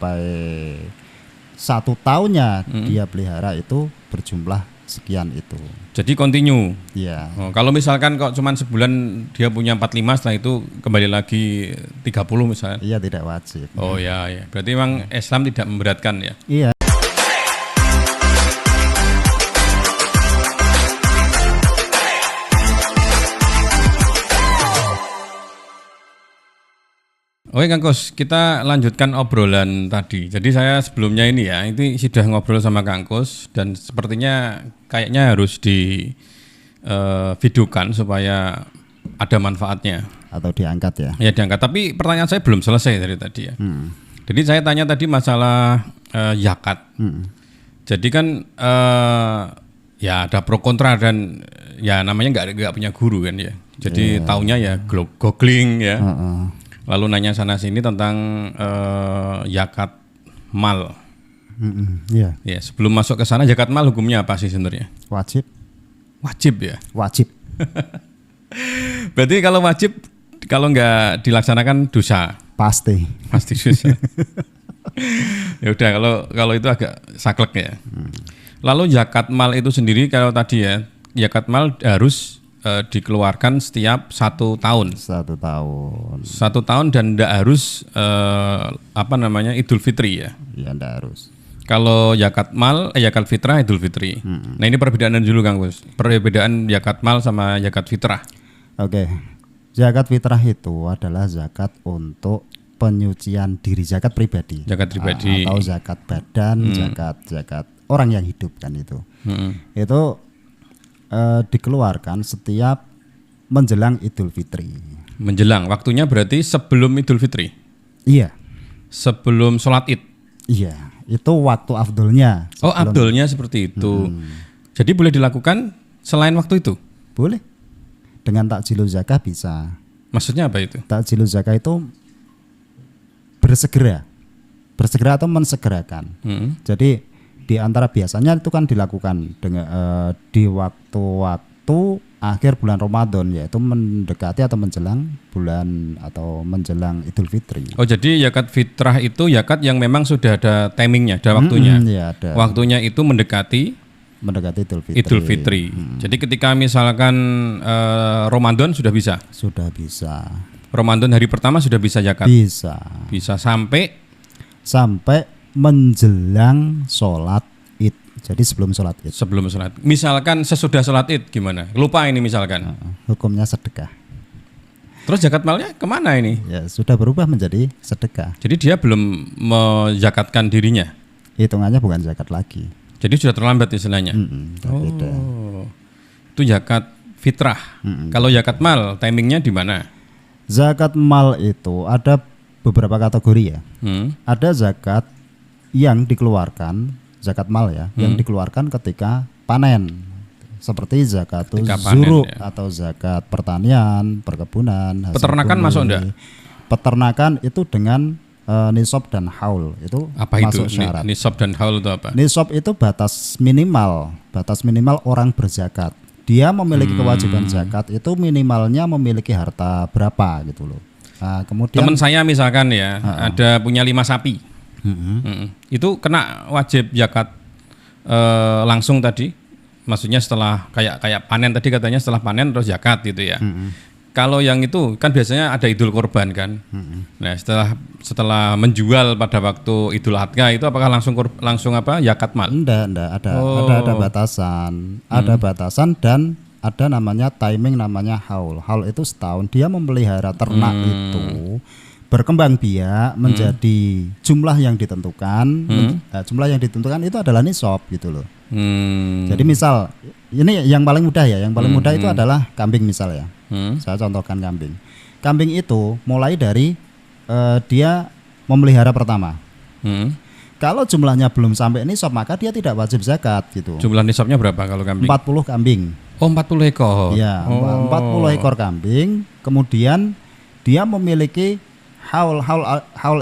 sampai 1 tahunnya dia pelihara itu berjumlah sekian itu. Jadi continue. Iya. Kalau misalkan kok cuman sebulan dia punya 45, setelah itu kembali lagi 30 misalnya. Iya, tidak wajib. Oh ya. Berarti memang Islam tidak memberatkan ya. Iya. Oke Kang Kus, kita lanjutkan obrolan tadi. Jadi saya sebelumnya ini sudah ngobrol sama Kang Kus dan sepertinya kayaknya harus di videokan supaya ada manfaatnya. Atau diangkat ya? Ya diangkat, tapi pertanyaan saya belum selesai dari tadi ya. Jadi saya tanya tadi masalah zakat. Jadi kan ya ada pro kontra dan ya namanya nggak punya guru kan ya. Jadi taunya ya googling ya. Lalu nanya sana sini tentang zakat mal. Iya. Ya, sebelum masuk ke sana zakat mal hukumnya apa sih sebenarnya? Wajib. Wajib ya? Wajib. Berarti kalau wajib, kalau nggak dilaksanakan dosa. Pasti dosa. Ya udah, kalau itu agak saklek ya. Lalu zakat mal itu sendiri kalau tadi ya, zakat mal harus dikeluarkan setiap 1 tahun. 1 tahun. 1 tahun dan tidak harus Idul Fitri ya. Iya, tidak harus. Kalau zakat mal, zakat fitrah, Idul Fitri. Nah ini perbedaan dulu Kang Gus. Perbedaan zakat mal sama zakat fitrah. Oke. Zakat fitrah itu adalah zakat untuk penyucian diri, zakat pribadi. Zakat pribadi. Atau zakat badan, zakat orang yang hidup kan itu. Itu dikeluarkan setiap menjelang Idul Fitri. Menjelang, waktunya berarti sebelum Idul Fitri? Iya. Sebelum sholat Id? Iya, itu waktu afdolnya. Oh, afdolnya seperti itu. Jadi boleh dilakukan selain waktu itu? Boleh. Dengan takjilul zakah bisa. Maksudnya apa itu? Takjilul zakah itu bersegera atau mensegerakan. Jadi di antara biasanya itu kan dilakukan dengan di waktu-waktu akhir bulan Ramadan, yaitu mendekati atau menjelang bulan atau menjelang Idul Fitri. Oh, jadi zakat fitrah itu zakat yang memang sudah ada timingnya, ada waktunya. Ya, ada. Waktunya itu mendekati Idul Fitri. Jadi ketika misalkan Ramadan sudah bisa. Sudah bisa. Ramadan hari pertama sudah bisa zakat. Bisa sampai menjelang sholat Id. Jadi sebelum sholat Id. Sebelum sholat. Misalkan sesudah sholat Id gimana? Lupa ini misalkan. Hukumnya sedekah. Terus zakat malnya kemana ini? Ya sudah berubah menjadi sedekah. Jadi dia belum menzakatkan dirinya. Hitungannya bukan zakat lagi. Jadi sudah terlambat istilahnya. Beda. Itu zakat fitrah. Kalau zakat mal timingnya di mana? Zakat mal itu ada beberapa kategori ya. Ada zakat yang dikeluarkan, zakat mal ya, yang dikeluarkan ketika panen, seperti zakat zuruk ya. Atau zakat pertanian, perkebunan, peternakan masuk enggak? Peternakan itu dengan nisab dan haul itu apa masuk itu? Syarat. Nisab dan haul itu apa? Nisab itu batas minimal orang berzakat. Dia memiliki kewajiban zakat itu minimalnya memiliki harta berapa gitu loh. Nah, kemudian teman saya misalkan ya ada punya 5 sapi. Itu kena wajib zakat langsung tadi, maksudnya setelah kayak panen tadi katanya setelah panen terus zakat gitu ya. Kalau yang itu kan biasanya ada Idul Kurban kan. Nah setelah menjual pada waktu Idul Adha itu apakah langsung zakat mal? Enggak ada batasan, ada batasan dan ada namanya timing, namanya haul. Haul itu setahun. Dia memelihara ternak itu berkembang biak menjadi jumlah yang ditentukan. Jumlah yang ditentukan itu adalah nisab gitu loh. Jadi misal ini yang paling mudah ya, yang paling mudah itu adalah kambing misal ya. Saya contohkan kambing. Kambing itu mulai dari dia memelihara pertama. Kalau jumlahnya belum sampai nisab maka dia tidak wajib zakat gitu. Jumlah nisabnya berapa kalau kambing? 40 kambing. Oh, 40 ekor. Ya, 40 ekor kambing. Kemudian dia memiliki haul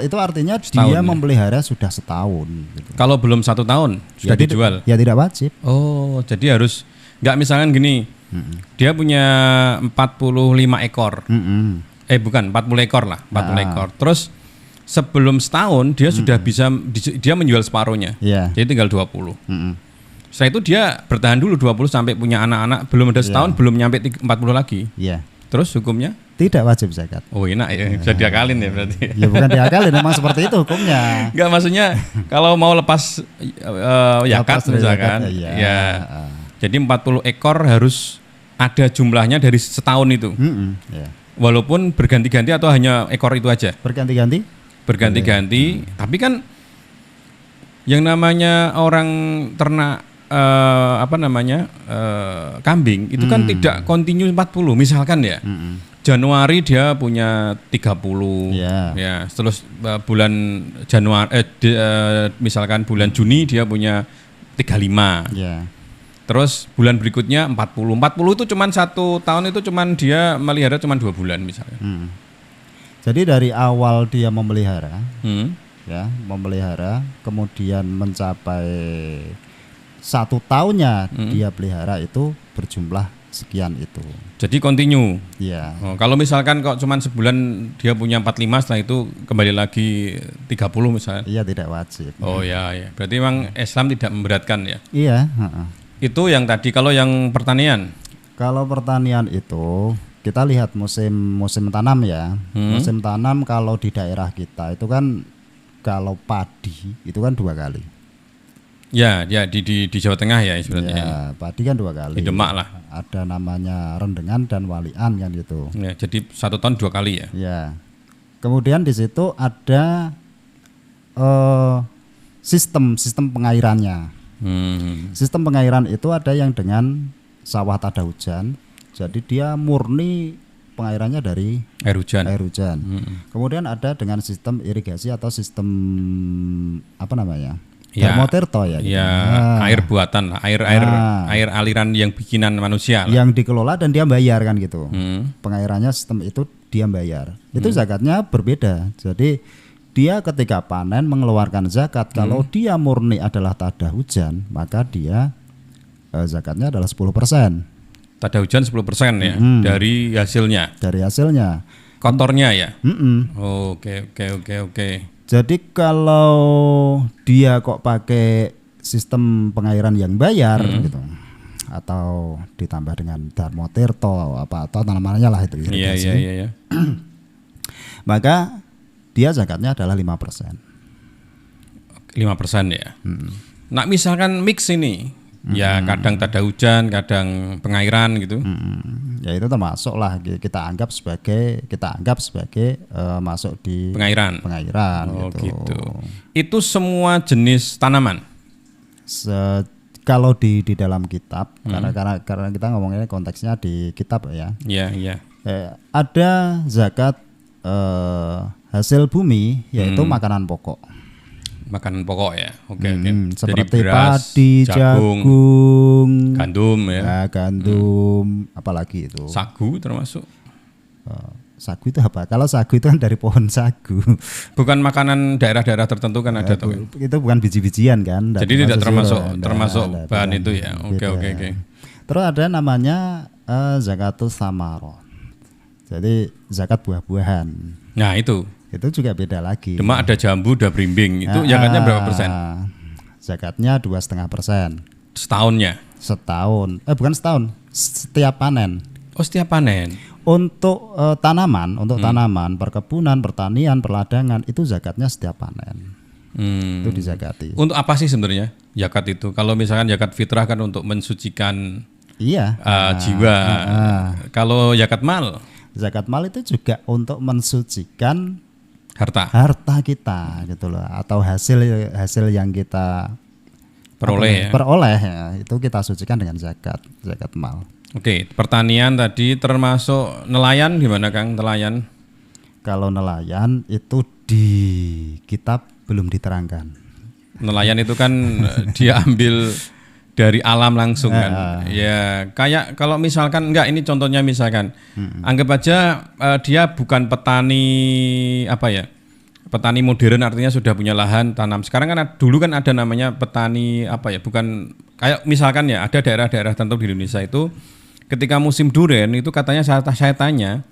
itu artinya setahun, dia memelihara sudah setahun gitu. Kalau belum 1 tahun sudah dijual? Ya tidak wajib. Oh, jadi harus nggak misalkan gini. Dia punya 45 ekor. Bukan 40 ekor lah, 40 ekor. Terus sebelum setahun dia sudah bisa dia menjual separuhnya. Iya. Jadi tinggal 20. Mm-mm. Setelah itu dia bertahan dulu 20 sampai punya anak-anak, belum ada setahun, belum nyampe 40 lagi. Iya. Terus hukumnya? Tidak wajib zakat. Oh enak ya, bisa diakalin ya berarti. Ya bukan diakalin, memang seperti itu hukumnya. Enggak, maksudnya kalau mau lepas zakat Lepas dari misalkan, zakat, iya. ya. Jadi 40 ekor harus ada jumlahnya dari setahun itu. Iya. Walaupun berganti-ganti atau hanya ekor itu aja? Berganti-ganti? Berganti-ganti, tapi kan yang namanya orang ternak kambing itu kan tidak kontinu 40 misalkan ya. Januari dia punya 30 ya, terus bulan Januari misalkan bulan Juni dia punya 35. Ya. Terus bulan berikutnya 40 itu cuman 1 tahun, itu cuman dia melihara cuman 2 bulan misalnya. Jadi dari awal dia memelihara, Hmm. kemudian mencapai 1 tahunnya dia pelihara itu berjumlah sekian itu. Jadi kontinu. Ya. Oh, kalau misalkan kok cuman sebulan dia punya 45, setelah itu kembali lagi 30 misalnya. Iya, tidak wajib. Oh ya. Berarti memang Islam tidak memberatkan ya. Iya. Itu yang tadi. Kalau yang pertanian? Kalau pertanian itu kita lihat musim tanam ya. Musim tanam kalau di daerah kita itu kan kalau padi itu kan 2 kali. Ya di Jawa Tengah ya sebenarnya. Ya, padi kan 2 kali. Di Demak lah. Ada namanya rendengan dan walian kan gitu. Ya, jadi 1 tahun 2 kali ya. Ya. Kemudian di situ ada sistem pengairannya. Sistem pengairan itu ada yang dengan sawah tada hujan. Jadi dia murni pengairannya dari air hujan. Kemudian ada dengan sistem irigasi atau sistem Ya, termoterto ya. Ya, air buatan lah, air aliran yang bikinan manusia lah. Yang dikelola dan dia bayar kan gitu. Pengairannya sistem itu dia bayar. Itu zakatnya berbeda. Jadi dia ketika panen mengeluarkan zakat. Kalau dia murni adalah tada hujan, maka dia zakatnya adalah 10%. Tada hujan 10% ya dari hasilnya. Dari hasilnya. Kotornya ya. Oke. Jadi kalau dia kok pakai sistem pengairan yang bayar gitu, atau ditambah dengan termoterto atau tanamannya lah itu. Iya. Maka dia zakatnya adalah 5%. 5% ya. Nah misalkan mix ini. Ya kadang tada hujan, kadang pengairan gitu. Ya itu termasuk lah kita anggap sebagai masuk di pengairan gitu. Itu semua jenis tanaman. Kalau di dalam kitab, karena kita ngomongnya konteksnya di kitab ya. Iya. Ada zakat hasil bumi, yaitu makanan pokok. Makanan pokok ya, oke. Seperti jadi beras, padi, jagung, gandum ya. Gandum, apalagi itu. Sagu termasuk. Sagu itu apa? Kalau sagu itu kan dari pohon sagu. Bukan makanan daerah-daerah tertentu kan ada tuh. Itu bukan biji-bijian kan. Jadi tidak termasuk bahan itu ya. Oke. Terus ada namanya zakatus samarot. Jadi zakat buah-buahan. Nah itu juga beda lagi. Demak ada jambu, ada berimbing. Itu zakatnya berapa persen? Zakatnya 2,5%. Setahunnya? Bukan setahun. Setiap panen. Oh setiap panen. Untuk tanaman, perkebunan, pertanian, perladangan itu zakatnya setiap panen. Itu dizakati. Untuk apa sih sebenarnya zakat itu? Kalau misalkan zakat fitrah kan untuk mensucikan jiwa. Kalau zakat mal? Zakat mal itu juga untuk mensucikan harta kita gitu loh, atau hasil yang kita peroleh ya, itu kita sucikan dengan zakat mal. Oke, pertanian tadi termasuk nelayan gimana Kang? Nelayan? Kalau nelayan itu di kitab belum diterangkan. Nelayan itu kan dia ambil dari alam langsung kan. Ya, kayak kalau misalkan ini contohnya misalkan anggap aja dia bukan petani petani modern, artinya sudah punya lahan tanam. Sekarang kan dulu kan ada namanya petani bukan kayak misalkan ya ada daerah-daerah tertentu di Indonesia itu ketika musim duren itu katanya saya tanya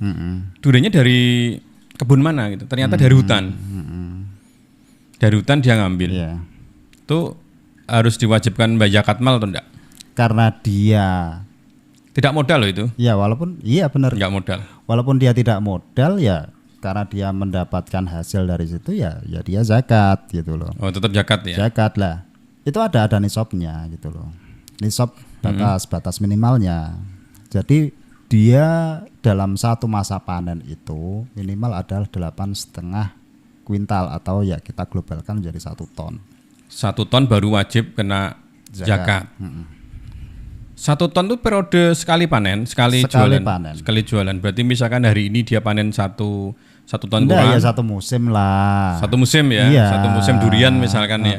durennya dari kebun mana gitu. Ternyata dari hutan. Dari hutan dia ngambil. Iya. Itu harus diwajibkan bayar zakat mal atau enggak? Karena dia Tidak modal loh itu. ya walaupun iya benar. Enggak modal. Walaupun dia tidak modal ya karena dia mendapatkan hasil dari situ ya dia zakat gitu loh. Oh, tetap zakat ya. Zakat lah. Itu ada nisabnya gitu loh. Nisab batas minimalnya. Jadi dia dalam satu masa panen itu minimal adalah 8,5 kuintal atau ya kita globalkan menjadi 1 ton. 1 ton baru wajib kena zakat. 1 ton itu periode sekali panen, sekali jualan. Panen. Sekali jualan. Berarti misalkan hari ini dia panen satu ton Enggak, kurang. ya 1 musim lah. 1 musim ya. Iya. 1 musim durian misalkan ya.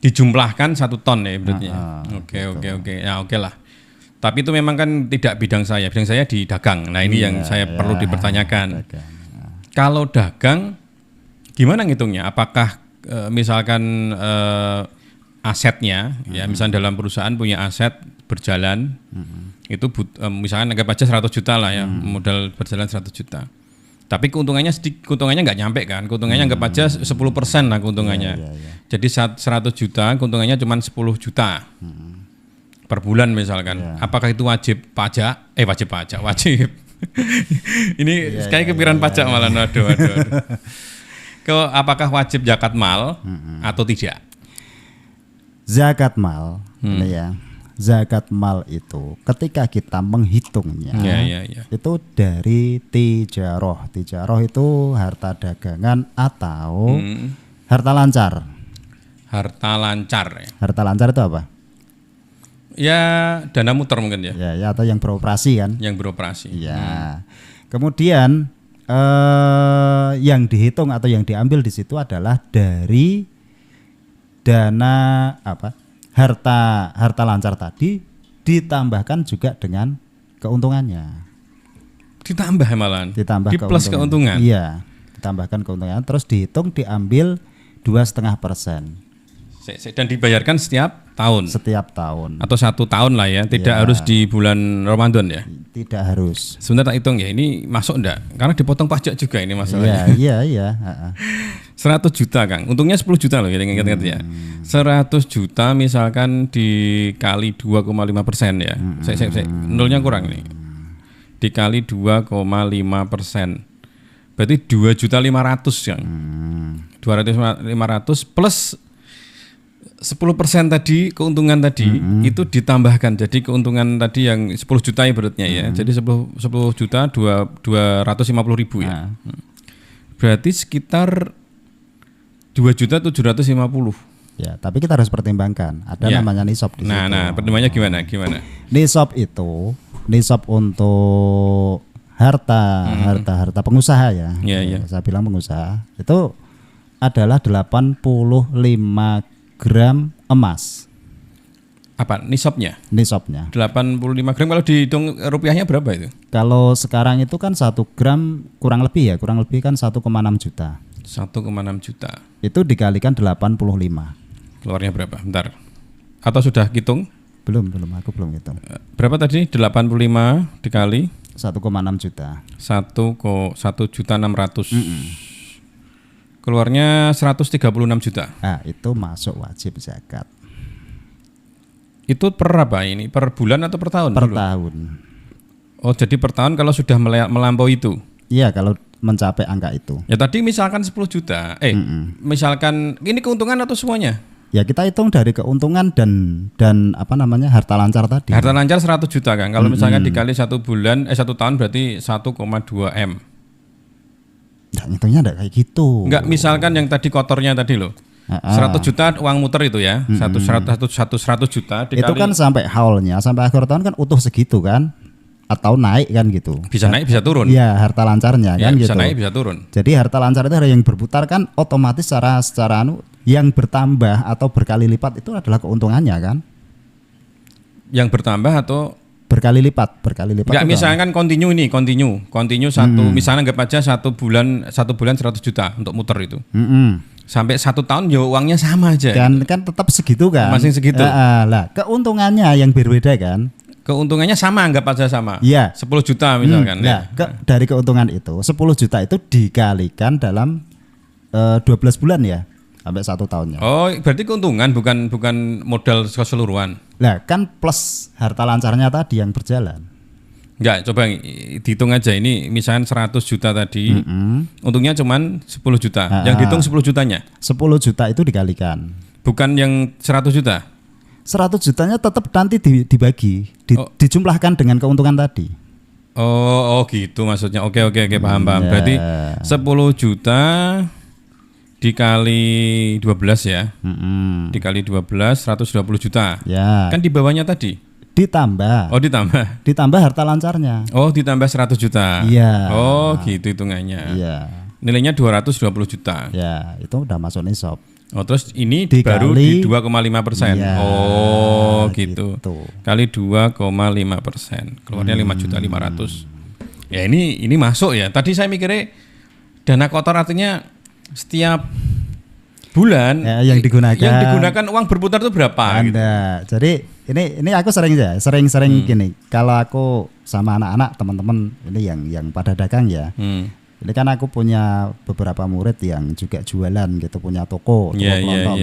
Dijumlahkan 1 ton ya berarti. Oke. Ya oke lah. Tapi itu memang kan tidak bidang saya. Bidang saya di dagang. Nah ini yang saya perlu dipertanyakan. Kalau dagang gimana ngitungnya? Apakah misalkan asetnya ya misalnya dalam perusahaan punya aset berjalan itu misalkan anggap aja 100 juta lah ya modal berjalan 100 juta tapi keuntungannya nggak nyampe kan, keuntungannya anggap aja 10% lah keuntungannya. Jadi 100 juta keuntungannya cuma 10 juta per bulan misalkan. Apakah itu wajib pajak? Wajib ini kayak kepikiran pajak malah. Waduh. Apakah wajib zakat mal atau tidak? Zakat mal, ini ya. Zakat mal itu ketika kita menghitungnya itu dari tijaroh. Tijaroh itu harta dagangan atau harta lancar. Harta lancar ya. Harta lancar itu apa? Ya dana muter mungkin ya. Ya atau yang beroperasi kan? Yang beroperasi. Ya. Kemudian yang dihitung atau yang diambil di situ adalah dari dana apa? Harta lancar tadi ditambahkan juga dengan keuntungannya. Ditambah malahan. Ditambah di plus keuntungan. Iya, ditambahkan keuntungan terus dihitung diambil 2,5%. Dan dibayarkan setiap tahun. Setiap tahun. Atau 1 tahun lah ya, tidak harus di bulan Ramadan ya. Tidak harus. Sebentar tak hitung ya, ini masuk enggak? Karena dipotong pajak juga ini masalahnya. Iya. 100 juta Kang, untungnya 10 juta loh, ingat-ingat ya. 100 juta misalkan dikali 2,5% ya. Saya nolnya kurang nih. Dikali 2,5%. Berarti 2.500.000 Kang. 200.500 plus 10% tadi keuntungan tadi itu ditambahkan. Jadi keuntungan tadi yang 10 juta ibaratnya ya. Jadi 10 juta 250.000 ya. Berarti sekitar 2.750.000. Ya, tapi kita harus pertimbangkan. Ada namanya nisab di situ. Nah, pertimbangannya gimana? Nisab itu nisab untuk harta pengusaha ya. Saya bilang pengusaha. Itu adalah 85 gram emas. Apa nisabnya? Nisabnya 85 gram, kalau dihitung rupiahnya berapa itu? Kalau sekarang itu kan 1 gram kurang lebih kan 1,6 juta. 1,6 juta. Itu dikalikan 85. Keluarnya berapa? Bentar. Atau sudah hitung? Belum, aku belum hitung. Berapa tadi? 85 dikali 1,6 juta. 1.600.000. Keluarnya 136 juta. Nah, itu masuk wajib zakat. Itu per apa ini? Per bulan atau per tahun? Per tahun. Oh, jadi per tahun kalau sudah melampaui itu? Iya, kalau mencapai angka itu. Ya tadi misalkan 10 juta. Misalkan ini keuntungan atau semuanya? Ya kita hitung dari keuntungan dan apa namanya harta lancar tadi. Harta lancar 100 juta kan. Kalau misalkan dikali 1 tahun berarti 1,2 M. Nggak, ngitungnya enggak kayak gitu. Enggak, misalkan yang tadi kotornya tadi loh. 100 juta uang muter itu ya. 100 juta dikali. Itu kan sampai haulnya, sampai akhir tahun kan utuh segitu kan. Atau naik kan gitu. Bisa naik bisa turun. Iya, harta lancarnya kan bisa gitu. Bisa naik bisa turun. Jadi harta lancar itu yang berputar kan otomatis secara yang bertambah atau berkali lipat itu adalah keuntungannya kan. Yang bertambah atau berkali lipat. Enggak, misalkan continue satu, misalnya anggap aja satu bulan 100 juta untuk muter itu. Sampai 1 tahun ya uangnya sama aja. Kan tetap segitu kan. Masih segitu. Lah, keuntungannya yang berbeda kan. Keuntungannya sama, anggap aja sama. Iya. 10 juta misalkan. Dari keuntungan itu 10 juta itu dikalikan dalam 12 bulan ya. sampai 1 tahunnya. Oh, berarti keuntungan bukan modal keseluruhan. Lah kan plus harta lancarnya tadi yang berjalan. Enggak, coba dihitung aja ini misalnya 100 juta tadi. Untungnya cuman 10 juta. Yang dihitung 10 jutanya. 10 juta itu dikalikan. Bukan yang 100 juta. 100 jutanya tetap nanti dibagi, dijumlahkan dengan keuntungan tadi. Oh gitu maksudnya. Oke paham. Berarti 10 juta dikali 12 ya. Dikali 12 120 juta. Ya. Kan di bawahnya tadi. Ditambah. Oh, ditambah. Ditambah harta lancarnya. Oh, ditambah 100 juta. Iya. Oh, gitu hitungannya. Iya. Nilainya 220 juta. Ya, itu udah masuk nisab. Oh, terus ini Dikali, baru di 2,5%. Ya, oh, gitu. gitu. Kali 2,5%. Keluarnya 5.500.000. Ya ini masuk ya. Tadi saya mikirnya dana kotor artinya setiap bulan ya, yang digunakan uang berputar itu berapa? Anda. Gitu. Jadi ini aku sering gini. Kalau aku sama anak-anak teman-teman ini yang pada dagang ya. Ini kan aku punya beberapa murid yang juga jualan gitu, punya toko kelontong.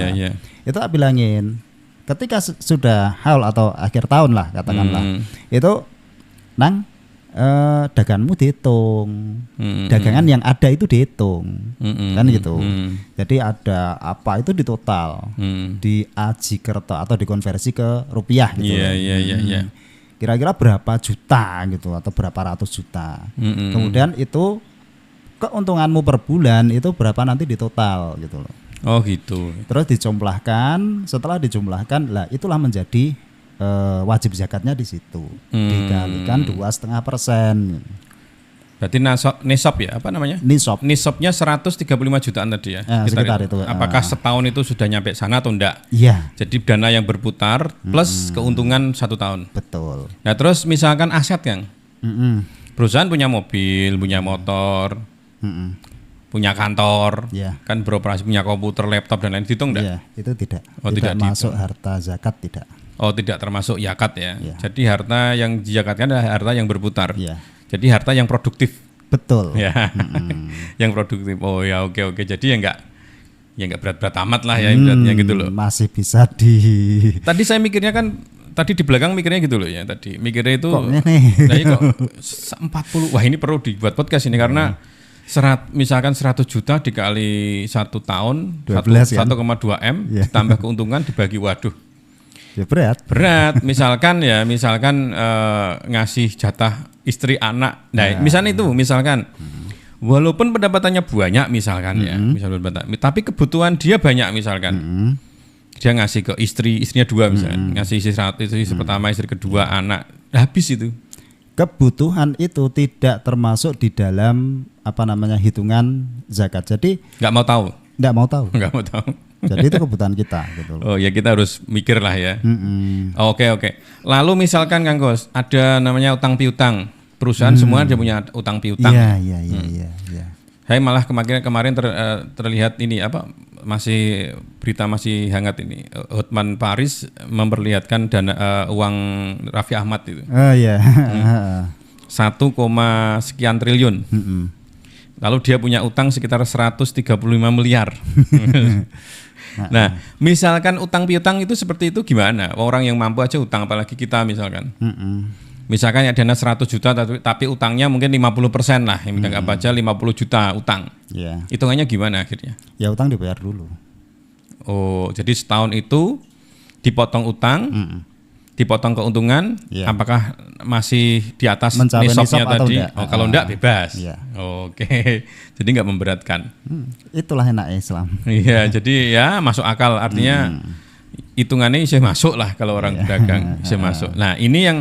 Itu tak bilangin, ketika sudah haul atau akhir tahun lah katakanlah, itu nang daganganmu dihitung, dagangan yang ada itu dihitung, kan gitu. Jadi ada apa itu di total, di Ajikerto atau dikonversi ke rupiah gitu. Kira-kira berapa juta gitu atau berapa ratus juta. Kemudian itu keuntunganmu per bulan itu berapa nanti di total gitu loh. Oh gitu. Terus dijumlahkan, setelah dijumlahkan lah itulah menjadi wajib zakatnya di situ. Dikalikan 2,5%. Berarti nisab ya, apa namanya? Nisabnya 135 jutaan tadi ya. Sekitar itu. Apakah setahun itu sudah nyampe sana atau enggak? Iya. Jadi dana yang berputar plus keuntungan 1 tahun. Betul. Nah, terus misalkan aset Kang. Perusahaan punya mobil, punya motor, punya kantor, kan beroperasi, punya komputer, laptop dan lain, dihitung enggak? Iya, itu tidak. Oh, tidak masuk harta zakat, tidak. Oh, tidak termasuk zakat ya. Jadi harta yang dizakatkan adalah harta yang berputar. Jadi harta yang produktif. Betul. Ya. Yang produktif. Oh ya, oke. Jadi ya enggak berat-berat amat lah ya ibaratnya gitu loh. Masih bisa Tadi saya mikirnya kan tadi di belakang mikirnya gitu loh ya tadi. Mikirnya itu kok 40. Wah, ini perlu dibuat podcast ini karena misalkan 100 juta dikali 1 tahun 1,2 M ditambah keuntungan dibagi, waduh. Ya berat. Misalkan ngasih jatah istri anak. Nah, misalkan walaupun pendapatannya banyak misalkan tapi kebutuhan dia banyak misalkan. Dia ngasih ke istrinya 2 misalkan. Ngasih istri pertama, istri kedua, anak. Habis itu. Kebutuhan itu tidak termasuk di dalam hitungan zakat. Jadi nggak mau tahu. Jadi itu kebutuhan kita gitu loh. Oh ya, kita harus mikir lah ya. Oke. Lalu misalkan Kang Gos ada namanya utang piutang. Perusahaan semua dia punya utang piutang. Iya. Saya malah kemarin terlihat ini berita masih hangat ini. Hotman Paris memperlihatkan uang Raffi Ahmad itu. Oh iya. 1, sekian triliun. Lalu dia punya utang sekitar 135 miliar. Nah, misalkan utang piutang itu seperti itu gimana? Orang yang mampu aja utang, apalagi kita misalkan. Misalkan ya dana 100 juta tapi utangnya mungkin 50% lah. Yang kita nggak baca 50 juta utang. Hitungannya gimana akhirnya? Ya utang dibayar dulu. Oh, jadi setahun itu dipotong utang, dipotong keuntungan, apakah masih di atas nisabnya tadi? Kalau enggak bebas. Oke. Jadi enggak memberatkan. Itulah enaknya Islam. Iya, jadi ya masuk akal, artinya hitungannya bisa masuk lah kalau orang dagang bisa masuk. Nah, ini yang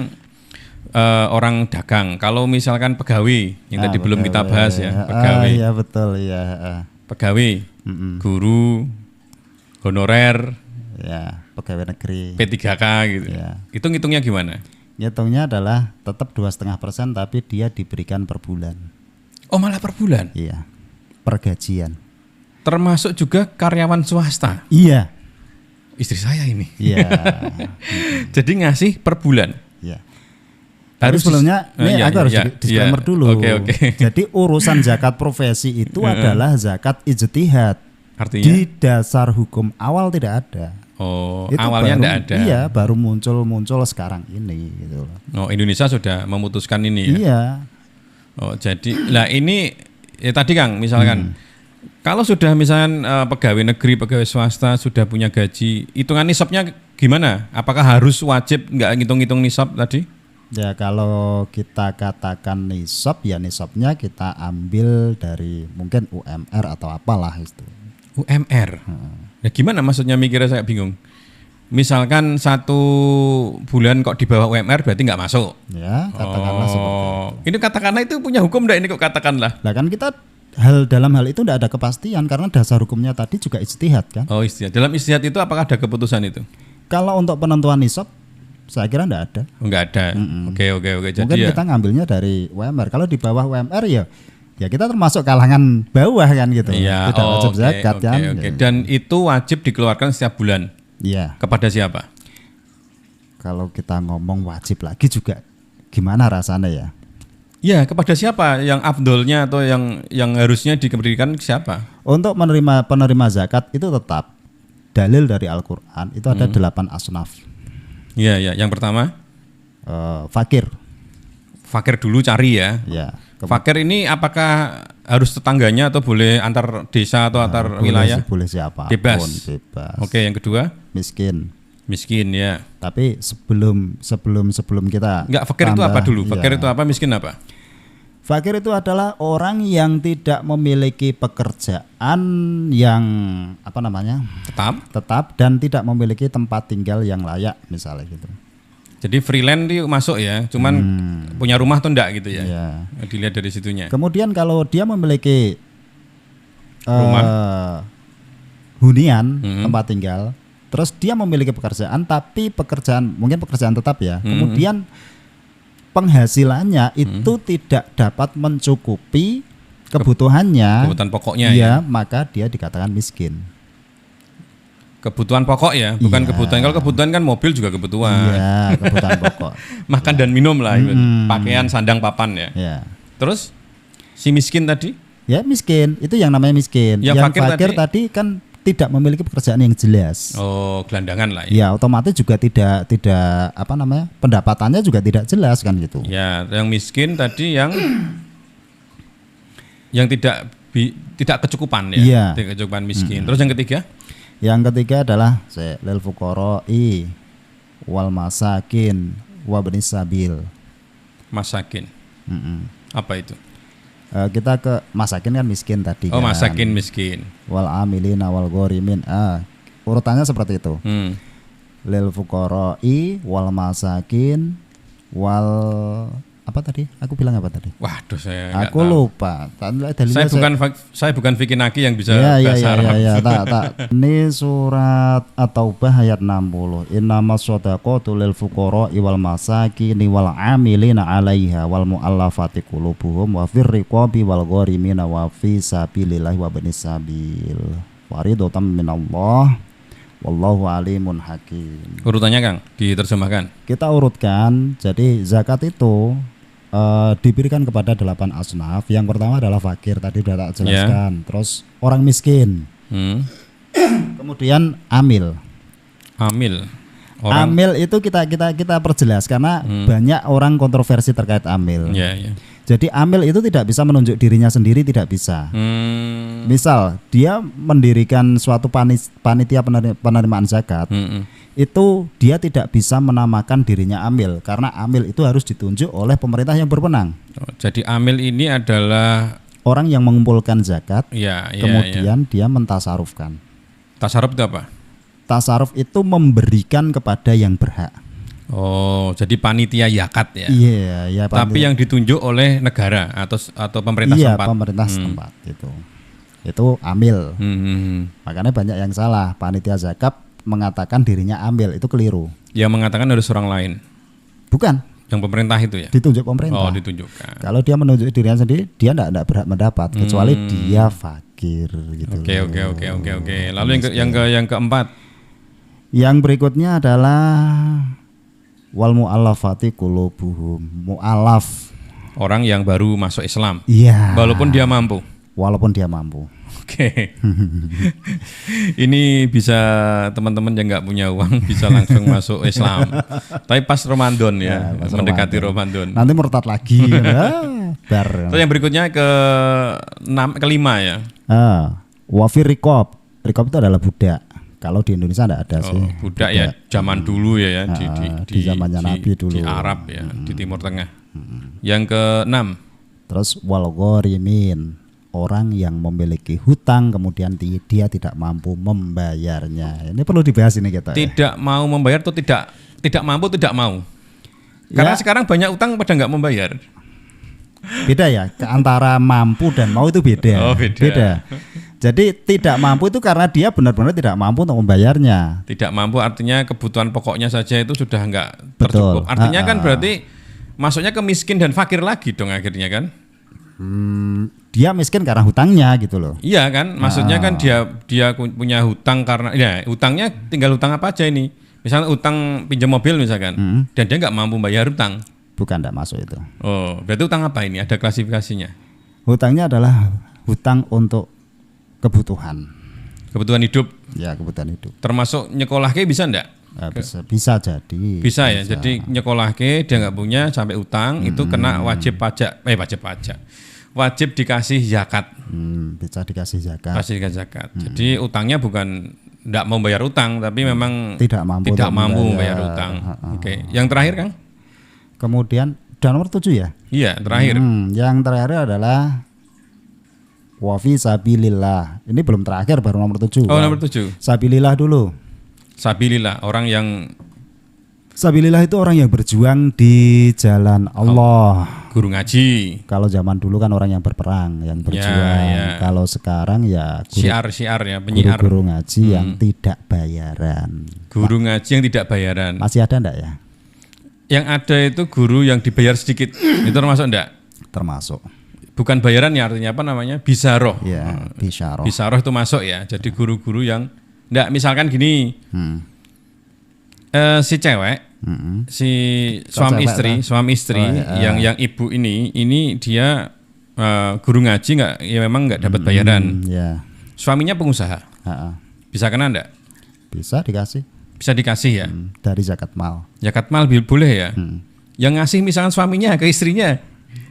orang dagang. Kalau misalkan pegawai yang tadi belum kita bahas ya, pegawai. Iya betul ya. Pegawai, guru, honorer, pegawai negeri, P3K gitu. Hitung-hitungnya gimana? Hitungnya adalah tetap 2,5% tapi dia diberikan per bulan. Oh, malah per bulan? Iya. Per gajian. Termasuk juga karyawan swasta? Iya. Istri saya ini. Iya. Jadi ngasih per bulan? Iya. Harus sebelumnya aku harus disclaimer dulu. Oke. Jadi urusan zakat profesi itu adalah zakat ijtihad. Artinya? Di dasar hukum awal tidak ada. Oh, Itu awalnya baru, enggak ada. Iya, baru muncul sekarang ini gitu loh. Oh, Indonesia sudah memutuskan ini ya. Iya. Oh, jadi lah ini ya tadi Kang, misalkan kalau sudah misalkan pegawai negeri, pegawai swasta sudah punya gaji, hitungan nisabnya gimana? Apakah harus wajib nggak ngitung-ngitung nisab tadi? Ya kalau kita katakan nisab, ya nisabnya kita ambil dari mungkin UMR atau apalah itu. UMR. Ya gimana maksudnya, mikirnya saya bingung. Misalkan 1 bulan kok di bawah UMR berarti nggak masuk. Ya, katakanlah seperti itu. Ini katakanlah itu punya hukum enggak ini kok katakanlah? Lah kan kita dalam hal itu tidak ada kepastian karena dasar hukumnya tadi juga ijtihad kan. Oh, istihad. Dalam istihad itu apakah ada keputusan itu? Kalau untuk penentuan nisab saya kira tidak ada. Oh, enggak ada. Oke. Jadi Mungkin ya. kita ngambilnya dari UMR. Kalau di bawah UMR ya kita termasuk kalangan bawah kan gitu. Iya, Tidak wajib zakat kan. Oke. Dan itu wajib dikeluarkan setiap bulan. Iya. Kepada siapa? Kalau kita ngomong wajib lagi juga gimana rasanya ya? Ya, kepada siapa yang afdolnya atau yang harusnya diberikan siapa? Untuk penerima zakat itu tetap dalil dari Al-Qur'an itu ada 8 asnaf. Iya, yang pertama Fakir. fakir dulu cari ya. Ya. Fakir ini apakah harus tetangganya atau boleh antar desa atau antar wilayah? Boleh siapa? Bebas. Bebas. Oke, yang kedua Miskin. miskin ya. Tapi sebelum kita Enggak, fakir itu tambah, apa dulu? iya. Fakir itu apa? Miskin apa? Fakir itu adalah orang yang tidak memiliki pekerjaan yang tetap dan tidak memiliki tempat tinggal yang layak misalnya gitu. Jadi freelance itu masuk ya, cuman punya rumah tuh enggak gitu ya. Iya. Dilihat dari situnya. Kemudian kalau dia memiliki Rumah. hunian tempat tinggal, terus dia memiliki pekerjaan tapi mungkin pekerjaan tetap ya. Kemudian penghasilannya itu tidak dapat mencukupi kebutuhannya. Kebutuhan pokoknya ya, maka dia dikatakan miskin. Kebutuhan pokok ya, bukan Iya. kebutuhan. Kalau kebutuhan kan mobil juga kebutuhan. Iya, kebutuhan pokok. Makan dan minum lah, pakaian, sandang, papan ya. Ya. Terus si miskin tadi? Ya miskin, itu yang namanya miskin. Yang fakir tadi kan tidak memiliki pekerjaan yang jelas. Oh, gelandangan lah ya. Ya, otomatis juga tidak pendapatannya juga tidak jelas kan gitu. Ya, yang miskin tadi yang tidak kecukupan ya. Iya. Tidak kecukupan miskin. Terus yang ketiga? Yang ketiga adalah lil fuqara'i wal masakin wa ibnis sabil. Masakin. Apa itu? Kita ke masakin kan miskin tadi. Oh, kan. masakin miskin. Wal amilina wal ghorimin. Urutannya seperti itu. Lil fuqara'i wal masakin wal apa tadi? Aku bilang apa tadi? Waduh, saya nggak Aku tahu. lupa. Saya bukan Vicky Naki yang bisa ya, bahasa Arab. tak. Ini surat At-Taubah ayat 60. Innamas shadaqatu lil fuqara'i wal masakin wal 'amilina 'alaiha wal mu'allafati qulubuhum wa fir riqabi wal gharimina wa fi sabilillahi wa ibnis sabil. Faridatan minallah wallahu alimun hakim. Urutannya Kang, diterjemahkan. Kita urutkan. Jadi zakat itu diberikan kepada 8 asnaf. Yang pertama adalah fakir, tadi sudah tak jelaskan. Terus orang miskin. Kemudian amil. Amil. Amil itu kita perjelas karena banyak orang kontroversi terkait amil. Ya. Jadi amil itu tidak bisa menunjuk dirinya sendiri, tidak bisa. Misal dia mendirikan suatu panitia penerimaan zakat. Itu dia tidak bisa menamakan dirinya amil karena amil itu harus ditunjuk oleh pemerintah yang berwenang. Oh, jadi amil ini adalah orang yang mengumpulkan zakat, kemudian dia mentasarufkan. Tasarruf itu apa? Tasaruf itu memberikan kepada yang berhak. Oh, jadi panitia zakat ya? Iya, Tapi yang ditunjuk oleh negara atau pemerintah setempat. setempat? Iya, pemerintah setempat itu amil. Makanya banyak yang salah. Panitia zakat mengatakan dirinya amil, itu keliru. Yang mengatakan harus orang lain? Bukan. Yang pemerintah itu ya? Ditunjuk pemerintah. Oh, ditunjukkan. Kalau dia menunjuk dirinya sendiri, dia tidak berhak mendapat kecuali dia fakir gitu. Oke. Lalu yang keempat? Yang berikutnya adalah wal mu'allafati qulubuhum. Mu'allaf. Orang yang baru masuk Islam. Iya. Walaupun dia mampu. Walaupun dia mampu. Oke. Ini bisa teman-teman yang nggak punya uang bisa langsung masuk Islam. Tapi pas Ramadan ya, pas mendekati Ramadan. Nanti murtad lagi. Bar. Terus yang berikutnya kelima ya. Wafi rikob. Rikob itu adalah budak. Kalau di Indonesia enggak ada sih. Budak ya zaman dulu ya, di zamannya Nabi dulu. Di Arab ya, di Timur Tengah. Yang keenam. Terus wal ghorimin. Orang yang memiliki hutang kemudian dia tidak mampu membayarnya. Ini perlu dibahas ini kita. Tidak mau membayar atau tidak mampu tidak mau. Karena sekarang banyak utang pada nggak membayar. Beda ya, antara mampu dan mau itu beda. Beda. Jadi tidak mampu itu karena dia benar-benar tidak mampu untuk membayarnya. Tidak mampu artinya kebutuhan pokoknya saja itu sudah nggak tercukup. Artinya kan berarti masuknya ke miskin dan fakir lagi dong akhirnya kan? Dia miskin karena hutangnya gitu loh. Iya kan, maksudnya kan dia punya hutang karena ya hutangnya tinggal hutang apa aja ini. Misalnya utang pinjam mobil misalkan, dan dia nggak mampu bayar hutang. Bukan, tidak masuk itu. Oh, berarti hutang apa ini? Ada klasifikasinya? Hutangnya adalah hutang untuk kebutuhan. Kebutuhan hidup. Ya, kebutuhan hidup. Termasuk nyekolahke bisa enggak? Bisa jadi. Bisa ya. Jadi nyekolahke dia nggak punya sampai utang itu kena wajib pajak. Wajib dikasih zakat. Bisa dikasih zakat. Pasti dikasih zakat. Jadi utangnya bukan enggak mau bayar utang tapi memang tidak mampu membayar utang. Oke. Yang terakhir Kang? Kemudian nomor 7 ya? Iya, terakhir. Yang terakhir adalah wafi sabilillah. Ini belum terakhir, baru nomor 7. Oh, nomor 7. Sabilillah dulu. Sabilillah, orang yang Sabilillah itu orang yang berjuang di jalan Allah. Guru ngaji. Kalau zaman dulu kan orang yang berperang, yang berjuang. Ya. Kalau sekarang ya syiar ya, penyiar. Guru ngaji yang tidak bayaran. Guru ngaji yang tidak bayaran. Masih ada enggak ya? Yang ada itu guru yang dibayar sedikit. Itu termasuk enggak? Termasuk. Bukan bayaran ya, artinya apa namanya? Bisaroh. Ya, bisaroh. Bisaroh itu masuk ya. Jadi guru-guru yang enggak, misalkan gini. Si cewek, si suami istri yang ibu ini dia guru ngaji nggak, ya memang nggak dapat bayaran. Suaminya pengusaha, bisa kena enggak? Bisa dikasih ya. Dari zakat mal. Zakat mal boleh ya. Yang ngasih misalkan suaminya ke istrinya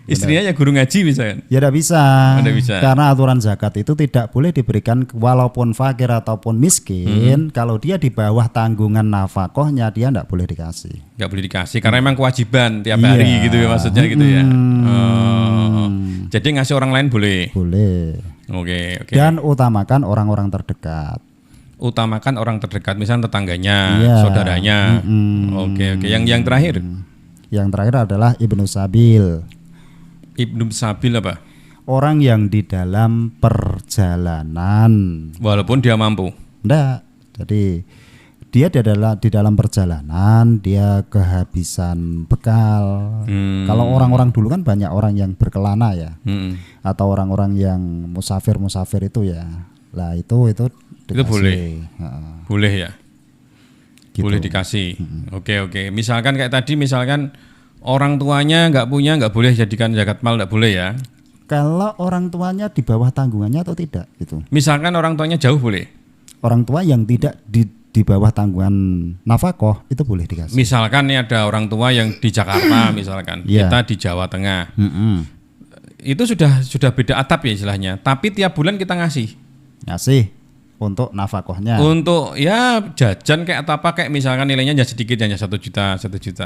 ya guru ngaji misalkan. Ya tidak bisa. Karena aturan zakat itu tidak boleh diberikan walaupun fakir ataupun miskin. Kalau dia di bawah tanggungan nafkahnya dia tidak boleh dikasih. Nggak boleh dikasih karena memang kewajiban tiap hari gitu ya maksudnya gitu ya. Jadi ngasih orang lain boleh. Boleh. Oke. Dan utamakan orang-orang terdekat. Misalnya tetangganya, saudaranya. Oke. Yang terakhir. Yang terakhir adalah Ibnu Sabil. Ibnu Sabil apa? Orang yang di dalam perjalanan. Walaupun dia mampu. Enggak. Jadi dia di dalam perjalanan, dia kehabisan bekal. Kalau orang-orang dulu kan banyak orang yang berkelana ya. Atau orang-orang yang musafir itu ya. Lah itu boleh. Boleh ya. Gitu. Boleh dikasih. Oke. Misalkan kayak tadi orang tuanya nggak punya, nggak boleh jadikan zakat mal, nggak boleh ya. Kalau orang tuanya di bawah tanggungannya atau tidak gitu. Misalkan orang tuanya jauh boleh. Orang tua yang tidak di bawah tanggungan nafkah itu boleh dikasih. Misalkan nih ada orang tua yang di Jakarta misalkan, kita di Jawa Tengah. Itu sudah beda atap ya istilahnya. Tapi tiap bulan kita ngasih untuk nafkahnya. Untuk ya jajan kayak atau apa kayak misalkan nilainya sedikit hanya 1 juta.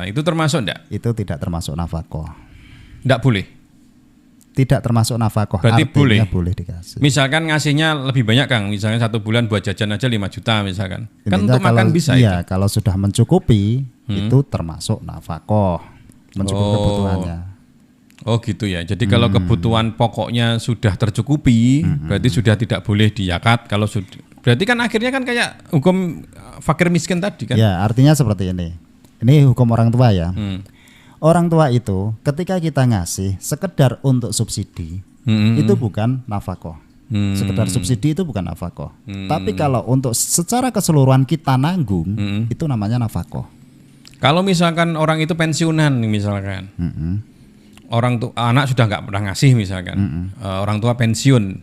Itu termasuk enggak? Itu tidak termasuk nafkah. Enggak boleh. Tidak termasuk nafkah. Berarti boleh dikasih. Misalkan ngasihnya lebih banyak Kang, misalnya 1 bulan buat jajan aja 5 juta misalkan. Kan untuk makan bisa iya, itu. kalau sudah mencukupi itu termasuk nafkah. Mencukupi kebutuhannya. Oh gitu ya. Jadi kalau kebutuhan pokoknya sudah tercukupi, berarti sudah tidak boleh dizakat. Kalau sudah, berarti kan akhirnya kan kayak hukum fakir miskin tadi kan? Ya, artinya seperti ini. Ini hukum orang tua ya. Orang tua itu ketika kita ngasih sekedar untuk subsidi, itu bukan nafkah. Sekedar subsidi itu bukan nafkah. Tapi kalau untuk secara keseluruhan kita nanggung, itu namanya nafkah. Kalau misalkan orang itu pensiunan misalkan. Orang anak sudah nggak pernah ngasih misalkan, orang tua pensiun,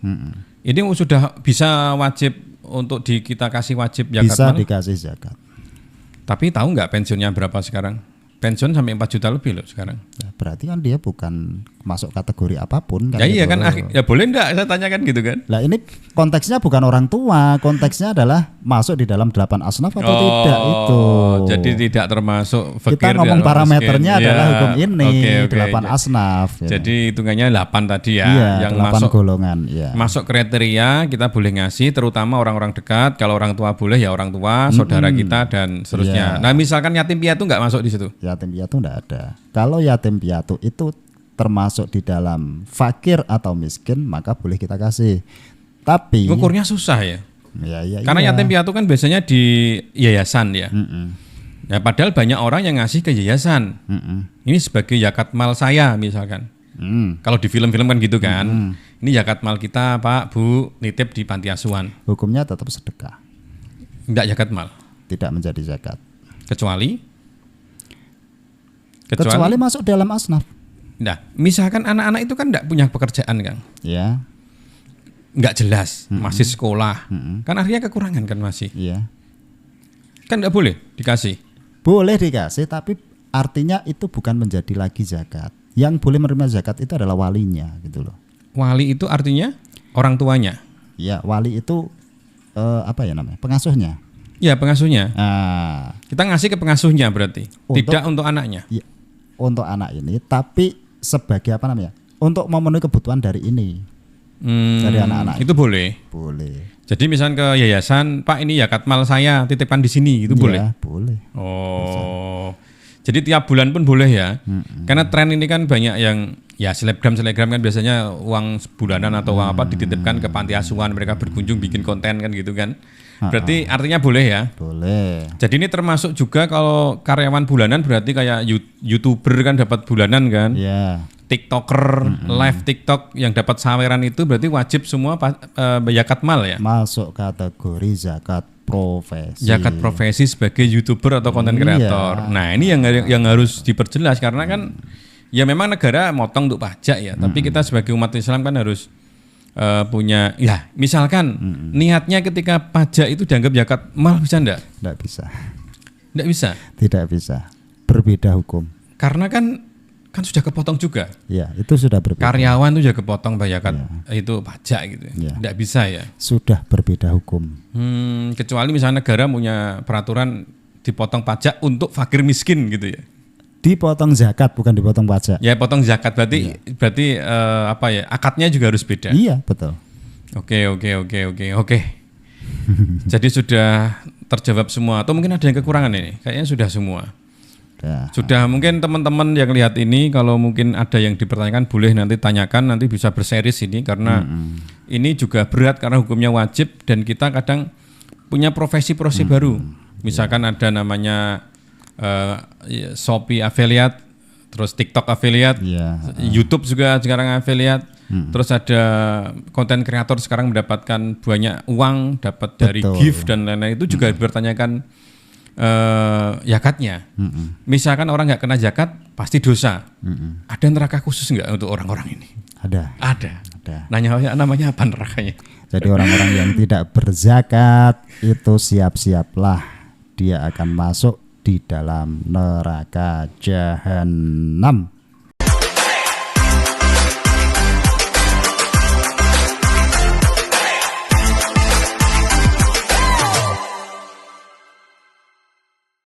Ini sudah bisa wajib untuk kita kasih wajib zakat Bisa mal? dikasih zakat. Tapi tahu nggak pensiunnya berapa sekarang? Pensiun sampai 4 juta lebih loh sekarang. Ya, berarti kan dia bukan masuk kategori apapun kan. Ya iya gitu. kan, ya boleh enggak saya tanyakan gitu kan? Lah ini konteksnya bukan orang tua, konteksnya adalah masuk di dalam 8 asnaf atau tidak itu. Jadi tidak termasuk fakir. Kita ngomong tidak parameternya miskin. adalah Ya, hukum ini, oke. 8 asnaf. Ya. Jadi hitungannya 8 tadi ya, Iya, yang 8 masuk golongan. Ya. masuk kriteria kita boleh ngasih, terutama orang-orang dekat. Kalau orang tua boleh ya orang tua, saudara kita dan seterusnya. Iya. Nah misalkan yatim piatu nggak masuk di situ. Yatim piatu enggak ada. Kalau yatim piatu itu termasuk di dalam fakir atau miskin, maka boleh kita kasih. Tapi Ukurnya susah ya. ya, Karena iya. yatim piatu kan biasanya di yayasan ya. Mm-mm. Ya padahal banyak orang yang ngasih ke yayasan. Mm-mm. Ini sebagai zakat mal saya misalkan. Kalau di film-film kan gitu kan. Ini zakat mal kita Pak, Bu, nitip di panti asuhan. Hukumnya tetap sedekah, Enggak zakat mal. tidak menjadi zakat. Kecuali Kecuali masuk dalam asnaf. Nah, misalkan anak-anak itu kan enggak punya pekerjaan, Kang. Ya, Enggak jelas, masih sekolah. Kan artinya kekurangan kan masih. iya. Kan enggak boleh dikasih. Boleh dikasih, tapi artinya itu bukan menjadi lagi zakat. Yang boleh menerima zakat itu adalah walinya, gitu loh. Wali itu artinya orang tuanya. Ya, wali itu apa ya namanya? Pengasuhnya. Ya, pengasuhnya. Nah, Kita ngasih ke pengasuhnya berarti, Untuk- tidak untuk anaknya. ya, untuk anak ini, tapi sebagai apa namanya? Untuk memenuhi kebutuhan dari ini, dari anak-anak. Itu boleh. Boleh. Jadi misalnya ke yayasan, Pak ini zakat mal saya titipkan di sini, itu boleh. Ya, boleh. Oh, jadi tiap bulan pun boleh ya? Karena tren ini kan banyak yang ya selebgram kan biasanya uang bulanan atau uang apa dititipkan ke panti asuhan, mereka berkunjung bikin konten kan gitu kan. Berarti artinya boleh ya? Boleh. Jadi ini termasuk juga kalau karyawan bulanan berarti kayak YouTuber kan dapat bulanan kan? Ya. TikToker, live TikTok yang dapat saweran itu berarti wajib semua zakat mal ya? Masuk kategori zakat profesi. Zakat profesi sebagai YouTuber atau konten Iya. kreator. Nah, ini yang harus diperjelas karena kan ya memang negara motong untuk pajak ya, tapi kita sebagai umat Islam kan harus punya ya, misalkan niatnya ketika pajak itu dianggap zakat mal bisa enggak? Tidak bisa. Enggak bisa. Tidak bisa. Berbeda hukum. Karena kan sudah kepotong juga. Ya, itu sudah berbeda. Karyawan itu juga kepotong zakat itu pajak gitu. Iya. Enggak bisa ya. Sudah berbeda hukum. Kecuali misalnya negara punya peraturan dipotong pajak untuk fakir miskin gitu ya. Dipotong zakat bukan dipotong pajak. Ya potong zakat berarti apa ya? Akadnya juga harus beda. Iya, betul. Oke. Jadi sudah terjawab semua atau mungkin ada yang kekurangan ini? Kayaknya sudah semua. Ya. Sudah mungkin teman-teman yang lihat ini kalau mungkin ada yang dipertanyakan boleh nanti tanyakan, nanti bisa berseris ini karena ini juga berat karena hukumnya wajib dan kita kadang punya profesi-profesi baru. Misalkan ada namanya Shopee affiliate, terus TikTok affiliate, Iya. YouTube juga sekarang affiliate. Terus ada konten kreator sekarang mendapatkan banyak uang, dapat dari Betul. gift dan lain-lain, itu juga dipertanyakan zakatnya. Misalkan orang nggak kena zakat pasti dosa. Ada neraka khusus nggak untuk orang-orang ini? Ada. Ada. Ada. Namanya apa nerakanya? Jadi orang-orang yang tidak berzakat itu siap-siaplah dia akan masuk di dalam neraka jahanam.